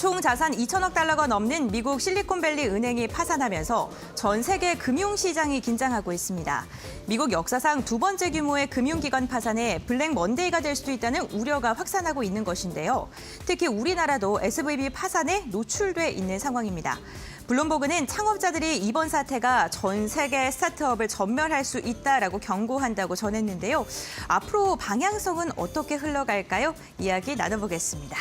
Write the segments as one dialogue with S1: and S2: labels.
S1: 총 자산 2천억 달러가 넘는 미국 실리콘밸리 은행이 파산하면서 전 세계 금융시장이 긴장하고 있습니다. 미국 역사상 두 번째 규모의 금융기관 파산에 블랙 먼데이가 될 수도 있다는 우려가 확산하고 있는 것인데요. 특히 우리나라도 SVB 파산에 노출돼 있는 상황입니다. 블룸버그는 창업자들이 이번 사태가 전 세계 스타트업을 전멸할 수 있다라고 경고한다고 전했는데요. 앞으로 방향성은 어떻게 흘러갈까요? 이야기 나눠보겠습니다.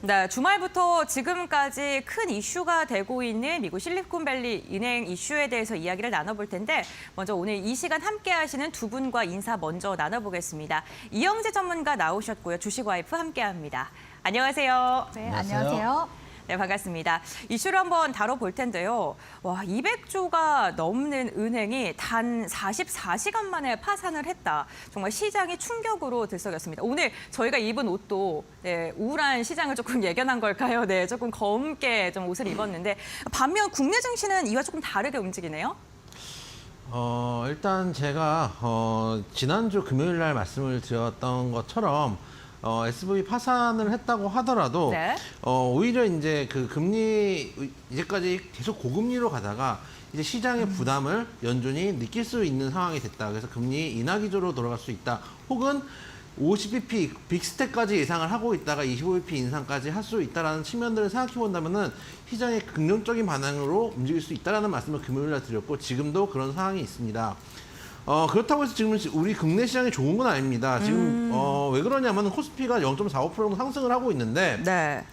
S1: 네, 주말부터 지금까지 큰 이슈가 되고 있는 미국 실리콘밸리 은행 이슈에 대해서 이야기를 나눠볼 텐데 먼저 오늘 이 시간 함께 하시는 두 분과 인사 먼저 나눠보겠습니다. 이영재 전문가 나오셨고요. 주식와이프 함께합니다. 안녕하세요.
S2: 네, 안녕하세요.
S1: 네, 반갑습니다. 이슈를 한번 다뤄볼 텐데요. 와, 200조가 넘는 은행이 단 44시간 만에 파산을 했다. 정말 시장이 충격으로 들썩였습니다. 오늘 저희가 입은 옷도 우울한 시장을 조금 예견한 걸까요? 네, 조금 검게 좀 옷을 입었는데 반면 국내 증시는 이와 조금 다르게 움직이네요.
S3: 일단 제가 지난주 금요일 날 말씀을 드렸던 것처럼 SVB 파산을 했다고 하더라도
S1: 네.
S3: 오히려 이제 그 금리 이제까지 계속 고금리로 가다가 이제 시장의 부담을 연준이 느낄 수 있는 상황이 됐다. 그래서 금리 인하 기조로 돌아갈 수 있다. 혹은 50bp 빅스텝까지 예상을 하고 있다가 25bp 인상까지 할 수 있다라는 측면들을 생각해 본다면은 시장의 긍정적인 반응으로 움직일 수 있다라는 말씀을 금요일 날 드렸고 지금도 그런 상황이 있습니다. 그렇다고 해서 지금 우리 국내 시장이 좋은 건 아닙니다. 지금 왜 그러냐면 코스피가 0.45% 정도 상승을 하고 있는데
S1: 네.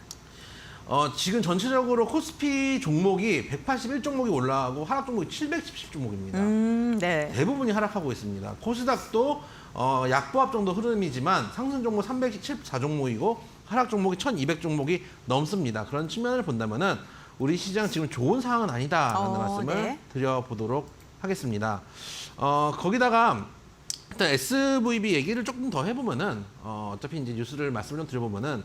S3: 지금 전체적으로 코스피 종목이 181 종목이 올라가고 하락 종목이 710 종목입니다.
S1: 네.
S3: 대부분이 하락하고 있습니다. 코스닥도 약보합 정도 흐름이지만 상승 종목 314 종목이고 하락 종목이 1200 종목이 넘습니다. 그런 측면을 본다면은 우리 시장 지금 좋은 상황은 아니다라는 말씀을
S1: 네. 드려보도록
S3: 하겠습니다. 거기다가 일단 SVB 얘기를 조금 더 해보면은 어차피 이제 뉴스를 말씀을 좀 드려보면은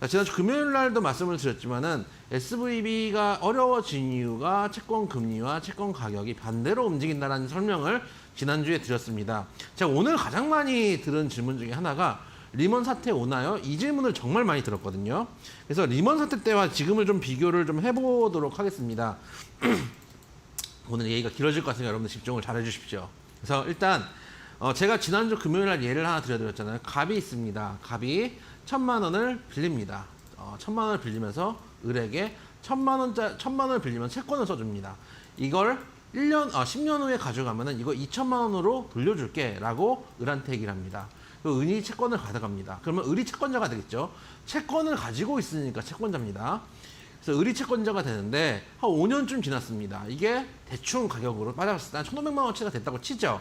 S3: 지난주 금요일 날도 말씀을 드렸지만은 SVB가 어려워진 이유가 채권 금리와 채권 가격이 반대로 움직인다라는 설명을 지난주에 드렸습니다. 제가 오늘 가장 많이 들은 질문 중에 하나가 리먼 사태 오나요? 이 질문을 정말 많이 들었거든요. 그래서 리먼 사태 때와 지금을 좀 비교를 좀 해보도록 하겠습니다. 오늘 얘기가 길어질 것 같으니까 여러분들 집중을 잘 해주십시오. 그래서 일단 제가 지난주 금요일 날 예를 하나 드려드렸잖아요. 갑이 있습니다. 갑이 1,000만 원을 빌립니다. 1,000만 원을 빌리면서 을에게 1,000만 원을 빌리면 채권을 써줍니다. 이걸 10년 후에 가져가면은 이거 2,000만 원으로 돌려줄게 라고 을한테 얘기를 합니다. 그 은이 채권을 가져갑니다. 그러면 을이 채권자가 되겠죠. 채권을 가지고 있으니까 채권자입니다. 그래서 을이 채권자가 되는데 한 5년쯤 지났습니다. 이게 대충 가격으로 빠져봤을 때 한 1,500만 원치가 됐다고 치죠.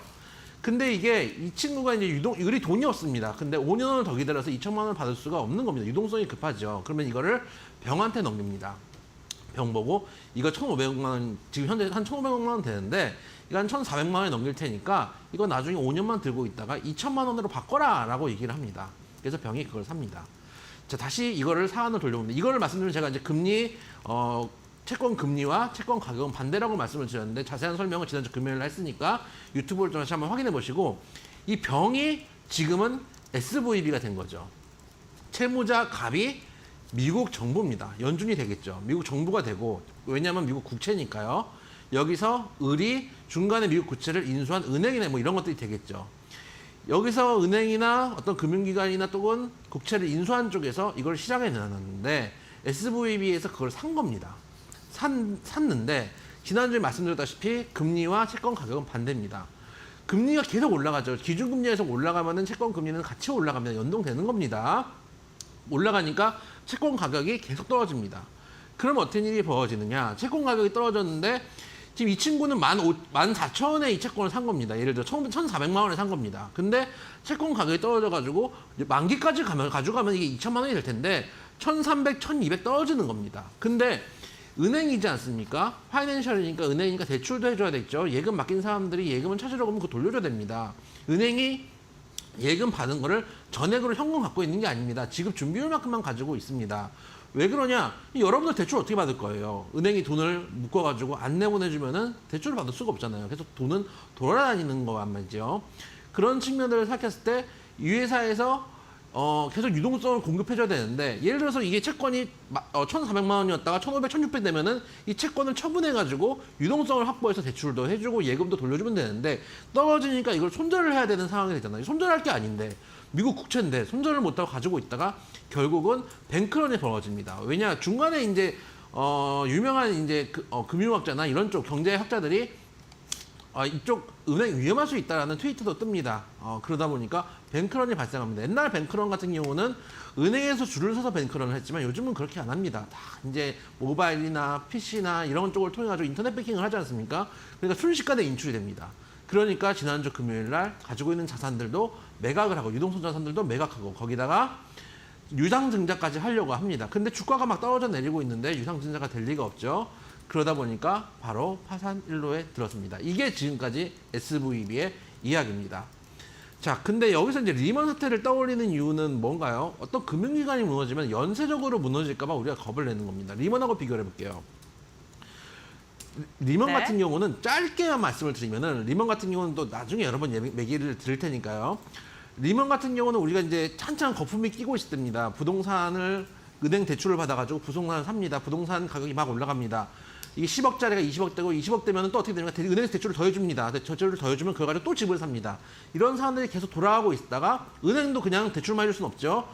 S3: 근데 이게 이 친구가 이제 을이 돈이 없습니다. 근데 5년을 더 기다려서 2,000만 원을 받을 수가 없는 겁니다. 유동성이 급하죠. 그러면 이거를 병한테 넘깁니다. 병 보고 이거 1,500만 원, 지금 현재 한 1,500만 원 되는데 이거 한 1,400만 원에 넘길 테니까 이거 나중에 5년만 들고 있다가 2,000만 원으로 바꿔라 라고 얘기를 합니다. 그래서 병이 그걸 삽니다. 자, 다시 이거를 사안을 돌려봅니다. 이거를 말씀드리면 제가 이제 금리, 채권 금리와 채권 가격은 반대라고 말씀을 드렸는데 자세한 설명을 지난주 금요일 날 했으니까 유튜브를 좀 다시 한번 확인해 보시고 이 병이 지금은 SVB가 된 거죠. 채무자 갑이 미국 정부입니다. 연준이 되겠죠. 미국 정부가 되고 왜냐하면 미국 국채니까요. 여기서 을이 중간에 미국 국채를 인수한 은행이나 뭐 이런 것들이 되겠죠. 여기서 은행이나 어떤 금융기관이나 또는 국채를 인수한 쪽에서 이걸 시장에 내놨는데 SVB에서 그걸 산 겁니다. 샀는데 지난주에 말씀드렸다시피 금리와 채권 가격은 반대입니다. 금리가 계속 올라가죠. 기준금리에서 올라가면은 채권 금리는 같이 올라가면 연동되는 겁니다. 올라가니까 채권 가격이 계속 떨어집니다. 그럼 어떤 일이 벌어지느냐? 채권 가격이 떨어졌는데 지금 이 친구는 14,000원에 이 채권을 산 겁니다. 예를 들어 1,400만 원에 산 겁니다. 근데 채권 가격이 떨어져가지고 만기까지 가져가면 이게 2,000만 원이 될 텐데 1,300, 1,200 떨어지는 겁니다. 근데 은행이지 않습니까? 파이낸셜이니까 은행이니까 대출도 해줘야 되겠죠. 예금 맡긴 사람들이 예금을 찾으려고 하면 그거 돌려줘야 됩니다. 은행이 예금 받은 거를 전액으로 현금 갖고 있는 게 아닙니다. 지급 준비율만큼만 가지고 있습니다. 왜 그러냐? 여러분들 대출 어떻게 받을 거예요? 은행이 돈을 묶어가지고 안 내보내주면은 대출을 받을 수가 없잖아요. 그래서 돈은 돌아다니는 거란 말이죠. 그런 측면들을 생각했을 때 이 회사에서 계속 유동성을 공급해줘야 되는데, 예를 들어서 이게 채권이 1,400만 원이었다가 1,500, 1,600 되면은 이 채권을 처분해가지고 유동성을 확보해서 대출도 해주고 예금도 돌려주면 되는데, 떨어지니까 이걸 손절을 해야 되는 상황이 되잖아요. 손절할 게 아닌데, 미국 국채인데 손절을 못하고 가지고 있다가 결국은 뱅크런이 벌어집니다. 왜냐, 중간에 이제 유명한 이제 금융학자나 이런 쪽 경제학자들이 이쪽 은행 위험할 수 있다라는 트위터도 뜹니다. 그러다 보니까 뱅크런이 발생합니다. 옛날 뱅크런 같은 경우는 은행에서 줄을 서서 뱅크런을 했지만 요즘은 그렇게 안 합니다. 다 이제 모바일이나 PC나 이런 쪽을 통해 가지고 인터넷 뱅킹을 하지 않습니까? 그러니까 순식간에 인출이 됩니다. 그러니까 지난주 금요일 날 가지고 있는 자산들도 매각을 하고 유동성 자산들도 매각하고 거기다가 유상증자까지 하려고 합니다. 근데 주가가 막 떨어져 내리고 있는데 유상증자가 될 리가 없죠. 그러다 보니까 바로 파산 일로에 들었습니다. 이게 지금까지 SVB의 이야기입니다. 자, 근데 여기서 이제 리먼 사태를 떠올리는 이유는 뭔가요? 어떤 금융기관이 무너지면 연쇄적으로 무너질까봐 우리가 겁을 내는 겁니다. 리먼하고 비교를 해볼게요. 리먼
S1: 네.
S3: 같은 경우는 짧게만 말씀을 드리면은, 리먼 같은 경우는 또 나중에 여러 번 얘기를 드릴 테니까요. 리먼 같은 경우는 우리가 이제 한창 거품이 끼고 있을 때입니다. 부동산을 은행 대출을 받아가지고 부동산을 삽니다. 부동산 가격이 막 올라갑니다. 이게 10억짜리가 20억 되고 20억 되면 또 어떻게 되냐면 은행에서 대출을 더해줍니다. 대출을 더해주면 그걸 가지고 또 집을 삽니다. 이런 상황들이 계속 돌아가고 있다가 은행도 그냥 대출만 해줄 수는 없죠.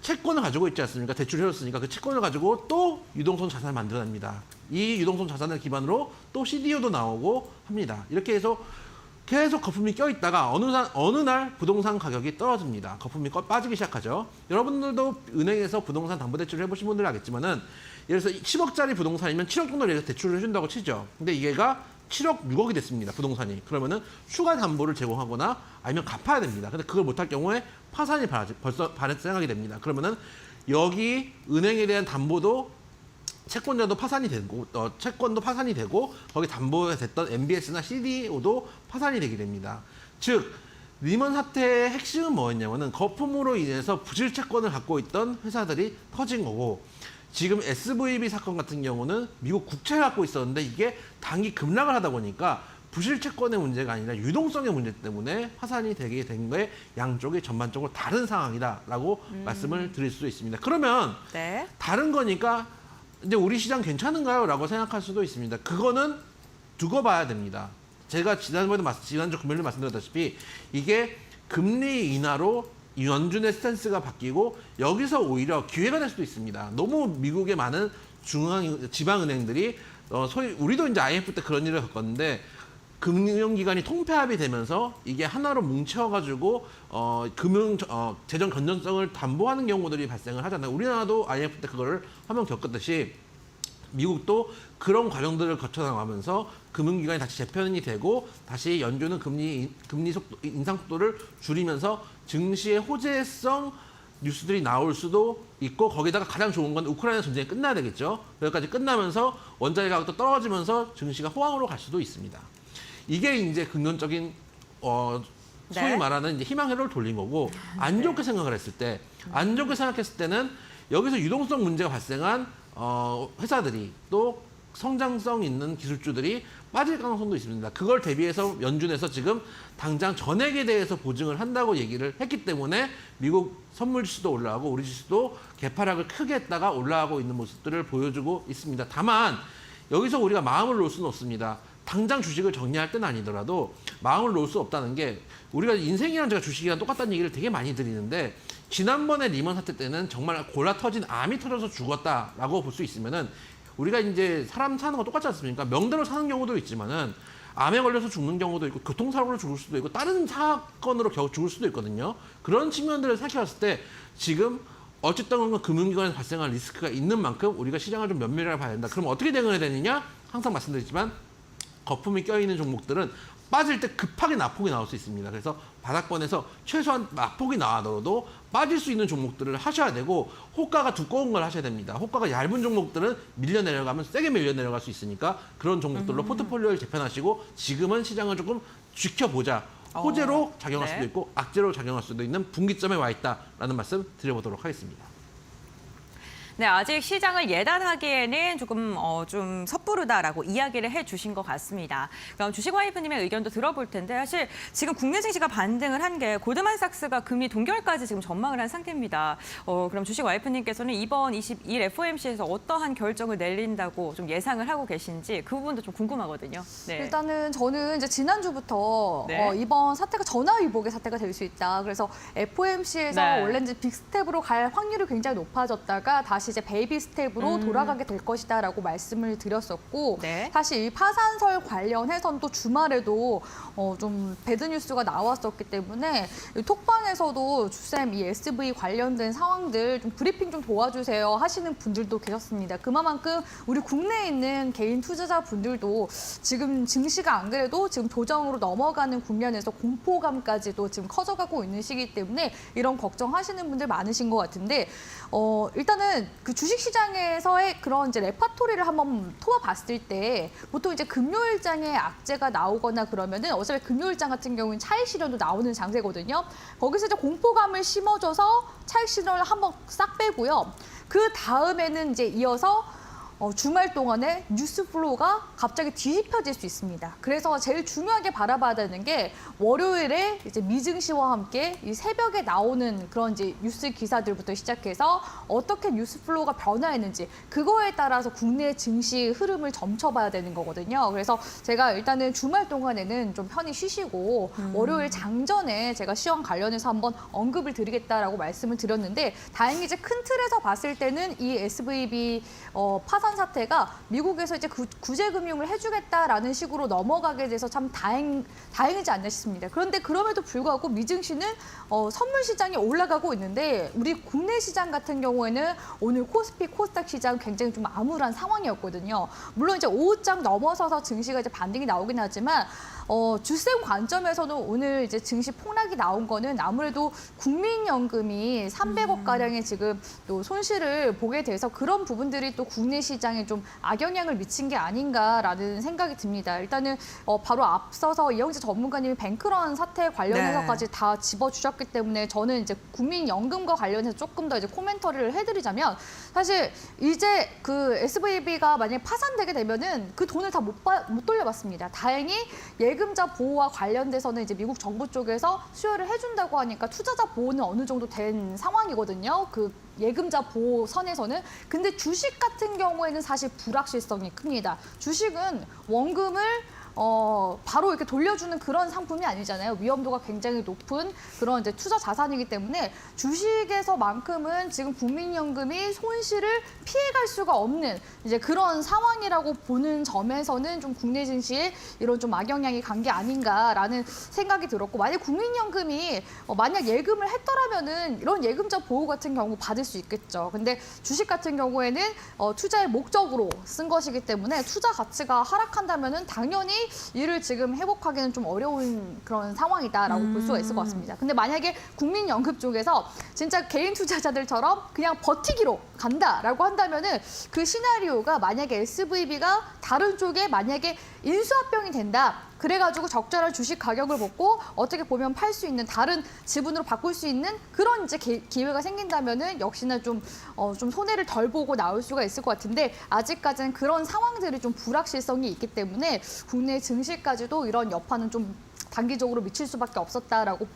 S3: 채권을 가지고 있지 않습니까? 대출을 해줬으니까 그 채권을 가지고 또 유동성 자산을 만들어냅니다. 이 유동성 자산을 기반으로 또 CDO도 나오고 합니다. 이렇게 해서 계속 거품이 껴있다가 어느 날 부동산 가격이 떨어집니다. 거품이 빠지기 시작하죠. 여러분들도 은행에서 부동산 담보대출을 해보신 분들은 알겠지만은, 예를 들어서 10억짜리 부동산이면 7억 정도를 대출을 해준다고 치죠. 근데 이게가 7억 6억이 됐습니다. 부동산이. 그러면은 추가 담보를 제공하거나 아니면 갚아야 됩니다. 근데 그걸 못할 경우에 파산이 벌써 발생하게 됩니다. 그러면은 여기 은행에 대한 담보도 채권자도 파산이 되고, 채권도 파산이 되고, 거기 담보가 됐던 MBS나 CDO도 파산이 되게 됩니다. 즉, 리먼 사태의 핵심은 뭐였냐면은 거품으로 인해서 부실 채권을 갖고 있던 회사들이 터진 거고, 지금 SVB 사건 같은 경우는 미국 국채를 갖고 있었는데 이게 단기 급락을 하다 보니까 부실 채권의 문제가 아니라 유동성의 문제 때문에 파산이 되게 된 거에 양쪽이 전반적으로 다른 상황이다라고 말씀을 드릴 수 있습니다. 그러면
S1: 네.
S3: 다른 거니까 이제 우리 시장 괜찮은가요? 라고 생각할 수도 있습니다. 그거는 두고 봐야 됩니다. 제가 지난주 금요일에 말씀드렸다시피 이게 금리 인하로 연준의 스탠스가 바뀌고 여기서 오히려 기회가 될 수도 있습니다. 너무 미국의 많은 지방은행들이 소위 우리도 이제 IMF 때 그런 일을 겪었는데 금융기관이 통폐합이 되면서 이게 하나로 뭉쳐가지고 재정 건전성을 담보하는 경우들이 발생을 하잖아요. 우리나라도 IMF 때 그거를 한번 겪었듯이 미국도 그런 과정들을 거쳐 나가면서 금융기관이 다시 재편이 되고 다시 연준은 금리 인상 속도를 줄이면서 증시의 호재성 뉴스들이 나올 수도 있고, 거기다가 가장 좋은 건 우크라이나 전쟁이 끝나야 되겠죠. 여기까지 끝나면서 원자재 가격도 떨어지면서 증시가 호황으로 갈 수도 있습니다. 이게 이제 긍정적인 소위
S1: 네.
S3: 말하는 이제 희망회로를 돌린 거고, 안 좋게 생각을 했을 때, 안 좋게 생각했을 때는 여기서 유동성 문제가 발생한 회사들이 또 성장성 있는 기술주들이 빠질 가능성도 있습니다. 그걸 대비해서 연준에서 지금 당장 전액에 대해서 보증을 한다고 얘기를 했기 때문에 미국 선물 지수도 올라가고 우리 지수도 개파락을 크게 했다가 올라가고 있는 모습들을 보여주고 있습니다. 다만 여기서 우리가 마음을 놓을 수는 없습니다. 당장 주식을 정리할 때는 아니더라도 마음을 놓을 수 없다는 게, 우리가 인생이랑 제가 주식이랑 똑같다는 얘기를 되게 많이 드리는데, 지난번에 리먼 사태 때는 정말 골라 터진 암이 터져서 죽었다라고 볼 수 있으면은, 우리가 이제 사람 사는 거 똑같지 않습니까? 명대로 사는 경우도 있지만은 암에 걸려서 죽는 경우도 있고 교통사고로 죽을 수도 있고 다른 사건으로 겨우 죽을 수도 있거든요. 그런 측면들을 생각해봤을 때 지금 어쨌든 금융기관에서 발생한 리스크가 있는 만큼 우리가 시장을 좀 면밀하게 봐야 된다. 그럼 어떻게 대응해야 되느냐? 항상 말씀드리지만 거품이 껴있는 종목들은 빠질 때 급하게 낙폭이 나올 수 있습니다. 그래서 바닥권에서 최소한 낙폭이 나와도 빠질 수 있는 종목들을 하셔야 되고 호가가 두꺼운 걸 하셔야 됩니다. 호가가 얇은 종목들은 밀려 내려가면 세게 밀려 내려갈 수 있으니까 그런 종목들로 포트폴리오를 재편하시고 지금은 시장을 조금 지켜보자. 호재로 작용할 수도 있고 악재로 작용할 수도 있는 분기점에 와 있다라는 말씀 드려보도록 하겠습니다.
S1: 네, 아직 시장을 예단하기에는 조금 좀 섣부르다라고 이야기를 해주신 것 같습니다. 그럼 주식 와이프님의 의견도 들어볼 텐데 사실 지금 국내 증시가 반등을 한 게 골드만삭스가 금리 동결까지 지금 전망을 한 상태입니다. 그럼 주식 와이프님께서는 이번 22일 FOMC에서 어떠한 결정을 내린다고 좀 예상을 하고 계신지 그 부분도 좀 궁금하거든요. 네.
S2: 일단은 저는 이제 지난주부터
S1: 네.
S2: 이번 사태가 전화위복의 사태가 될 수 있다. 그래서 FOMC에서
S1: 네.
S2: 원래 이제 빅스텝으로 갈 확률이 굉장히 높아졌다가 다시 이제 베이비 스텝으로 돌아가게 될 것이다라고 말씀을 드렸었고
S1: 네.
S2: 사실 이 파산설 관련해서는 또 주말에도 좀 배드 뉴스가 나왔었기 때문에 이 톡방에서도 주쌤 이 SV 관련된 상황들 좀 브리핑 좀 도와주세요 하시는 분들도 계셨습니다. 그만큼 우리 국내에 있는 개인 투자자 분들도 지금 증시가 안 그래도 지금 조정으로 넘어가는 국면에서 공포감까지도 지금 커져가고 있는 시기 때문에 이런 걱정하시는 분들 많으신 것 같은데 일단은 그 주식시장에서의 그런 이제 레파토리를 한번 토어봤을 때 보통 이제 금요일장에 악재가 나오거나 그러면은 어차피 금요일장 같은 경우는 차익 실현도 나오는 장세거든요. 거기서 이제 공포감을 심어줘서 차익 실현을 한번 싹 빼고요. 그 다음에는 이제 이어서 주말 동안에 뉴스 플로우가 갑자기 뒤집혀질 수 있습니다. 그래서 제일 중요하게 바라봐야 되는 게 월요일에 이제 미증시와 함께 이 새벽에 나오는 그런 이제 뉴스 기사들부터 시작해서 어떻게 뉴스 플로우가 변화했는지 그거에 따라서 국내 증시 흐름을 점쳐봐야 되는 거거든요. 그래서 제가 일단은 주말 동안에는 좀 편히 쉬시고 월요일 장전에 제가 시황 관련해서 한번 언급을 드리겠다라고 말씀을 드렸는데 다행히 이제 큰 틀에서 봤을 때는 이 SVB 파산 사태가 미국에서 이제 구제 금융을 해주겠다라는 식으로 넘어가게 돼서 참 다행이지 않나 싶습니다. 그런데 그럼에도 불구하고 미증시는 선물 시장이 올라가고 있는데 우리 국내 시장 같은 경우에는 오늘 코스피, 코스닥 시장 굉장히 좀 암울한 상황이었거든요. 물론 이제 오후장 넘어서서 증시가 이제 반등이 나오긴 하지만 주셈 관점에서는 오늘 이제 증시 폭락이 나온 거는 아무래도 국민연금이 300억 가량의 지금 또 손실을 보게 돼서 그런 부분들이 또 국내 시장에 좀 악영향을 미친 게 아닌가라는 생각이 듭니다. 일단은 바로 앞서서 이영재 전문가님이 뱅크런 사태 관련해서까지 다 집어주셨기 때문에 저는 이제 국민연금과 관련해서 조금 더 이제 코멘터리를 해드리자면 사실 이제 그 SVB가 만약에 파산되게 되면은 그 돈을 다 못 돌려받습니다. 다행히 예금자 보호와 관련돼서는 이제 미국 정부 쪽에서 수여를 해준다고 하니까 투자자 보호는 어느 정도 된 상황이거든요. 그 예금자 보호 선에서는. 근데 주식 같은 경우에는 사실 불확실성이 큽니다. 주식은 원금을 바로 이렇게 돌려주는 그런 상품이 아니잖아요. 위험도가 굉장히 높은 그런 이제 투자 자산이기 때문에 주식에서만큼은 지금 국민연금이 손실을 피해갈 수가 없는 이제 그런 상황이라고 보는 점에서는 좀 국내 증시에 이런 좀 악영향이 간 게 아닌가라는 생각이 들었고 만약 국민연금이 만약 예금을 했더라면은 이런 예금자 보호 같은 경우 받을 수 있겠죠. 근데 주식 같은 경우에는 투자의 목적으로 쓴 것이기 때문에 투자 가치가 하락한다면은 당연히 이를 지금 회복하기는 좀 어려운 그런 상황이다라고 볼 수가 있을 것 같습니다. 근데 만약에 국민연금 쪽에서 진짜 개인 투자자들처럼 그냥 버티기로 간다라고 한다면은 그 시나리오가 만약에 SVB가 다른 쪽에 만약에 인수합병이 된다. 그래가지고 적절한 주식 가격을 먹고 어떻게 보면 팔 수 있는 다른 지분으로 바꿀 수 있는 그런 이제 기회가 생긴다면은 역시나 좀 손해를 덜 보고 나올 수가 있을 것 같은데 아직까지는 그런 상황들이 좀 불확실성이 있기 때문에 국내 증시까지도 이런 여파는 좀 단기적으로 미칠 수밖에 없었다라고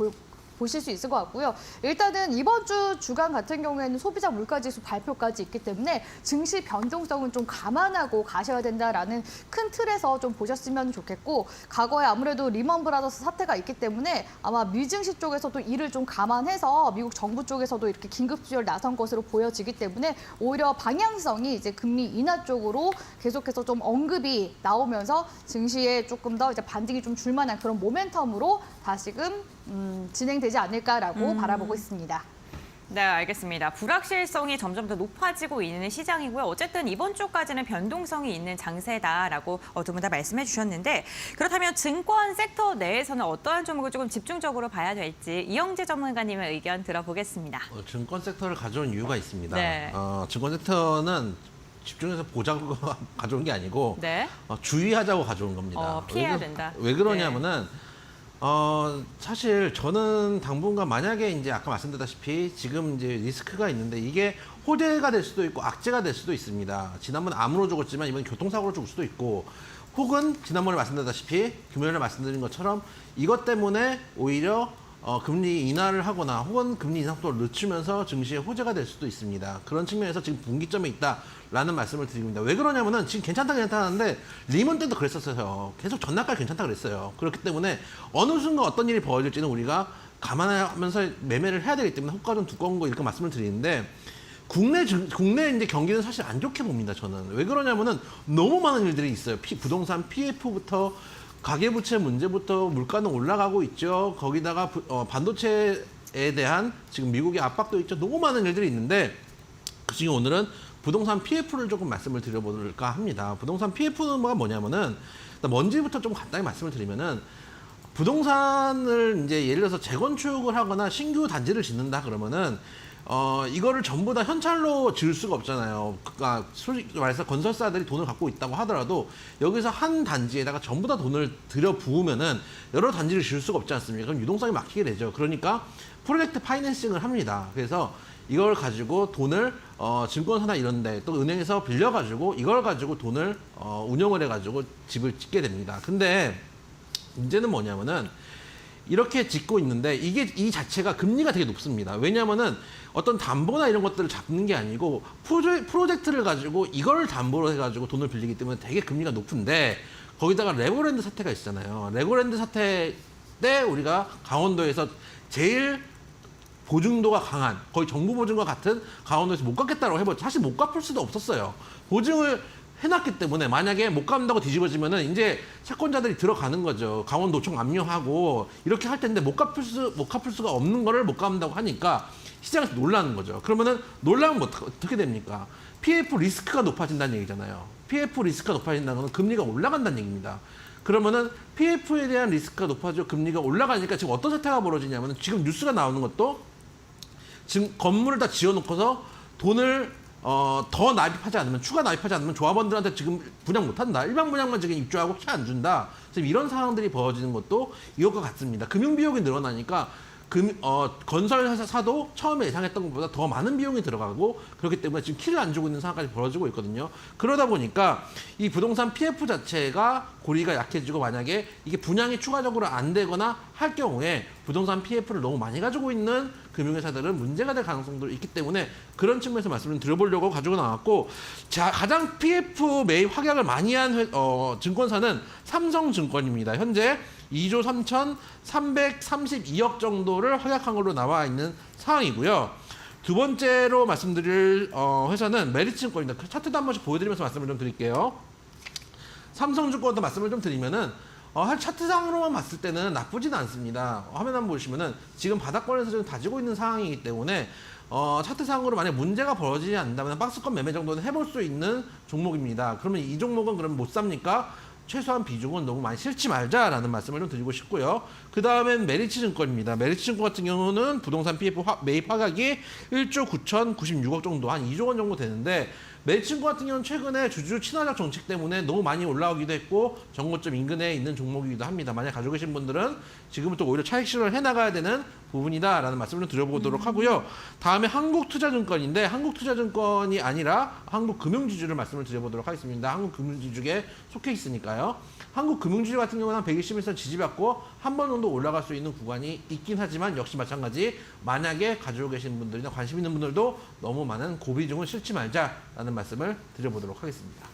S2: 보실 수 있을 것 같고요. 일단은 이번 주 주간 같은 경우에는 소비자 물가지수 발표까지 있기 때문에 증시 변동성은 좀 감안하고 가셔야 된다라는 큰 틀에서 좀 보셨으면 좋겠고 과거에 아무래도 리먼 브라더스 사태가 있기 때문에 아마 미증시 쪽에서도 이를 좀 감안해서 미국 정부 쪽에서도 이렇게 긴급 수혈 나선 것으로 보여지기 때문에 오히려 방향성이 이제 금리 인하 쪽으로 계속해서 좀 언급이 나오면서 증시에 조금 더 이제 반등이 좀 줄만한 그런 모멘텀으로 다시금 진행되지 않을까라고 바라보고 있습니다.
S1: 네, 알겠습니다. 불확실성이 점점 더 높아지고 있는 시장이고요. 어쨌든 이번 주까지는 변동성이 있는 장세다라고 두 분 다 말씀해 주셨는데 그렇다면 증권 섹터 내에서는 어떠한 종목을 조금 집중적으로 봐야 될지 이영재 전문가님의 의견 들어보겠습니다.
S3: 증권 섹터를 가져온 이유가 있습니다.
S1: 네.
S3: 증권 섹터는 집중해서 보자고 가져온 게 아니고
S1: 네.
S3: 주의하자고 가져온 겁니다.
S1: 피해야 된다.
S3: 왜 그러냐면은 사실 저는 당분간 만약에 이제 아까 말씀드렸다시피 지금 이제 리스크가 있는데 이게 호재가 될 수도 있고 악재가 될 수도 있습니다. 지난번 암으로 죽었지만 이번 교통사고로 죽을 수도 있고 혹은 지난번에 말씀드렸다시피 금요일에 말씀드린 것처럼 이것 때문에 오히려 금리 인하를 하거나 혹은 금리 인상 속도를 늦추면서 증시에 호재가 될 수도 있습니다. 그런 측면에서 지금 분기점에 있다라는 말씀을 드립니다. 왜 그러냐면은 지금 괜찮다 하는데 리먼 때도 그랬었어요. 계속 전날까지 괜찮다 그랬어요. 그렇기 때문에 어느 순간 어떤 일이 벌어질지는 우리가 감안하면서 매매를 해야 되기 때문에 호가 좀 두꺼운 거 이렇게 말씀을 드리는데 국내 이제 경기는 사실 안 좋게 봅니다. 저는 왜 그러냐면은 너무 많은 일들이 있어요. 부동산 PF부터 가계부채 문제부터 물가는 올라가고 있죠. 거기다가 반도체에 대한 지금 미국의 압박도 있죠. 너무 많은 일들이 있는데 그중에 오늘은 부동산 PF를 조금 말씀을 드려볼까 합니다. 부동산 PF가 뭐냐면은 먼지부터 좀 간단히 말씀을 드리면은 부동산을 이제 예를 들어서 재건축을 하거나 신규 단지를 짓는다 그러면은 이거를 전부 다 현찰로 지을 수가 없잖아요. 그러니까 솔직히 말해서 건설사들이 돈을 갖고 있다고 하더라도 여기서 한 단지에다가 전부 다 돈을 들여 부으면은 여러 단지를 지을 수가 없지 않습니까? 그럼 유동성이 막히게 되죠. 그러니까 프로젝트 파이낸싱을 합니다. 그래서 이걸 가지고 돈을 증권사나 이런 데 또 은행에서 빌려가지고 이걸 가지고 돈을 운영을 해가지고 집을 짓게 됩니다. 근데 문제는 뭐냐면은 이렇게 짓고 있는데 이 자체가 금리가 되게 높습니다. 왜냐하면은 어떤 담보나 이런 것들을 잡는 게 아니고 프로젝트를 가지고 이걸 담보로 해가지고 돈을 빌리기 때문에 되게 금리가 높은데 거기다가 레고랜드 사태가 있잖아요. 레고랜드 사태 때 우리가 강원도에서 제일 보증도가 강한 거의 정부 보증과 같은 강원도에서 못 갚겠다고 해봤죠. 사실 못 갚을 수도 없었어요. 보증을 해놨기 때문에 만약에 못 갚는다고 뒤집어지면은 이제 채권자들이 들어가는 거죠. 강원도청 압류하고 이렇게 할 텐데 못 갚을 수가 없는 거를 못 갚는다고 하니까 시장에서 놀라는 거죠. 그러면은 놀라면 어떻게 됩니까? PF 리스크가 높아진다는 얘기잖아요. PF 리스크가 높아진다는 건 금리가 올라간다는 얘기입니다. 그러면은 PF에 대한 리스크가 높아지고 금리가 올라가니까 지금 어떤 사태가 벌어지냐면은 지금 뉴스가 나오는 것도 지금 건물을 다 지어놓고서 돈을 더 납입하지 않으면 추가 납입하지 않으면 조합원들한테 지금 분양 못한다. 일반 분양만 지금 입주하고 피 안 준다. 지금 이런 상황들이 벌어지는 것도 이것과 같습니다. 금융 비용이 늘어나니까 건설사도 처음에 예상했던 것보다 더 많은 비용이 들어가고 그렇기 때문에 지금 키를 안 주고 있는 상황까지 벌어지고 있거든요. 그러다 보니까 이 부동산 PF 자체가 고리가 약해지고 만약에 이게 분양이 추가적으로 안 되거나 할 경우에 부동산 PF를 너무 많이 가지고 있는 금융회사들은 문제가 될 가능성도 있기 때문에 그런 측면에서 말씀을 드려보려고 가지고 나왔고 가장 PF 매입 확약을 많이 한 증권사는 삼성증권입니다. 현재 2조 3,332억 정도를 확약한 걸로 나와 있는 상황이고요. 두 번째로 말씀드릴 회사는 메리츠증권입니다. 차트도 한 번씩 보여드리면서 말씀을 좀 드릴게요. 삼성증권도 말씀을 좀 드리면은 차트상으로만 봤을 때는 나쁘진 않습니다. 화면 한번 보시면은 지금 바닥권에서 좀 다지고 있는 상황이기 때문에 차트상으로 만약 문제가 벌어지지 않는다면 박스권 매매 정도는 해볼 수 있는 종목입니다. 그러면 이 종목은 그러면 못 삽니까? 최소한 비중은 너무 많이 실지 말자라는 말씀을 좀 드리고 싶고요. 그 다음엔 메리츠증권입니다. 메리츠증권 같은 경우는 부동산 PF 매입 확약이 1조 9,096억 정도, 한 2조 원 정도 되는데 메리츠증권 같은 경우는 최근에 주주 친화적 정책 때문에 너무 많이 올라오기도 했고 정고점 인근에 있는 종목이기도 합니다. 만약 가지고 계신 분들은 지금부터 오히려 차익 실현을 해나가야 되는 부분이다라는 말씀을 드려보도록 하고요. 다음에 한국투자증권인데 한국투자증권이 아니라 한국금융지주를 말씀을 드려보도록 하겠습니다. 한국금융지주에 속해 있으니까요. 한국금융지주 같은 경우는 한 120에서 지지받고 한 번 정도 올라갈 수 있는 구간이 있긴 하지만 역시 마찬가지 만약에 가지고 계신 분들이나 관심 있는 분들도 너무 많은 고비중을 실지 말자라는 말씀을 드려보도록 하겠습니다.